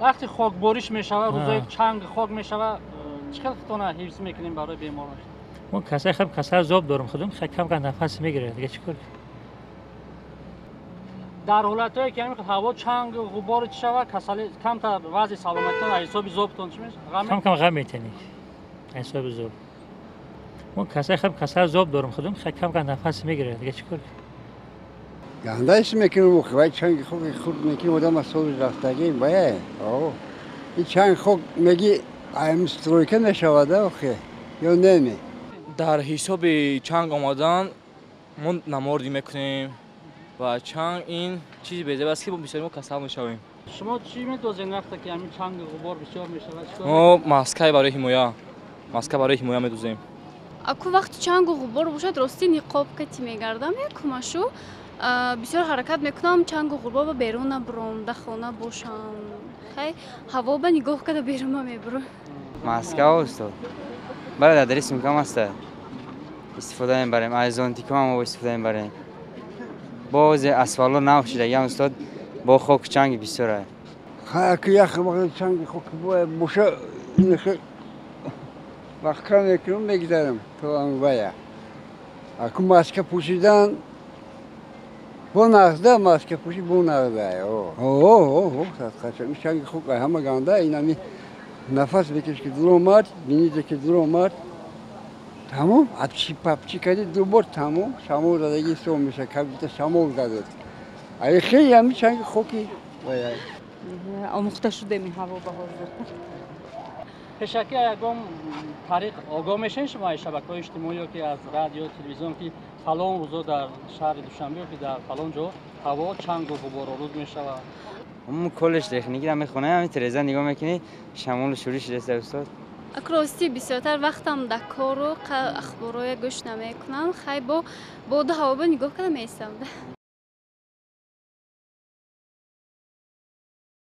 وقتی خاکباریش میشوه روزای چنگ خاک میشوه چقدر خطونه حفظ میکنیم برای بیماراش؟ ما کسای خب کسای زوب دارم خودم کم کم نفس میگیره دیگه چیکار؟ در حالتایی که همین هوا چنگ و غبار شوه کسل کم تر وضع سلامتتون حساب زوبتون چی میشه؟ کم کم غم میتونی حساب زوب. ما کسای خب کسای زوب دارم خودم کم کم نفس میگیره دیگه چیکار؟ گندهش میکنیم و خواهی چنگ خود میکنیم آدم از صبح رفتگی باید این چنگ خود میگی امسترویکه نشوده آخه یا نمی در حساب چنگ آمدن ما نماردی میکنیم و چنگ این چیزی بهتر است که بسیاری ما کسل میشویم. شما چی میدوزین وقتی که همین چنگ غبار بسیار میشوه؟ ما ماسکای برای حمایه میدوزیم. اکو وقت چنگ و غبار باشد راستی نقاب کتی میگردم یکمشو بسیار حرکت میکنم چنگ و غبار با بیرون نبرم در خانه باشم خیلی هوا به نگاه کرده بیرون میبرم. ماسکا استاد برای درس میکنم است استفاده میبریم از آنتیکا هم استفاده میبریم باز اسفالو نباشه دیگه استاد با خاک چنگ بسیاره خیلی یخ وقت چنگ خود باشه این خیلی وقت کم میکنم میگذارم تو انوایا اکو ماسکه پوشیدن با نقده ماسکه پوشی با نقده اوه خیلی چنگ خوب همه گنده اینمی نفس بکش که دور اومد بینید که دور اومد تمام پپچی کردی دو بار تمام شمال زدگی سو میشه کبیت شمال زدد ای خیلی همی چنگ خوکی باید آموخته شده می هوا به حاضر پیشکی اگم طریق آگاه میشین شما شبکه‌های اجتماعی که از رادیو تلویزیون که فلان روزا در شهر دوشنبه که در فلان جا هوا چنگ و غبار آلود میشوه همون کلش تکنیکی رو میخونه همین تلویزیون نگاه میکنی شمال شروع شده استاد اکراستی بسیارتر وقتم در کار و اخبارای گوش نمیکنم خیلی با هوا به نگاه کنم میستم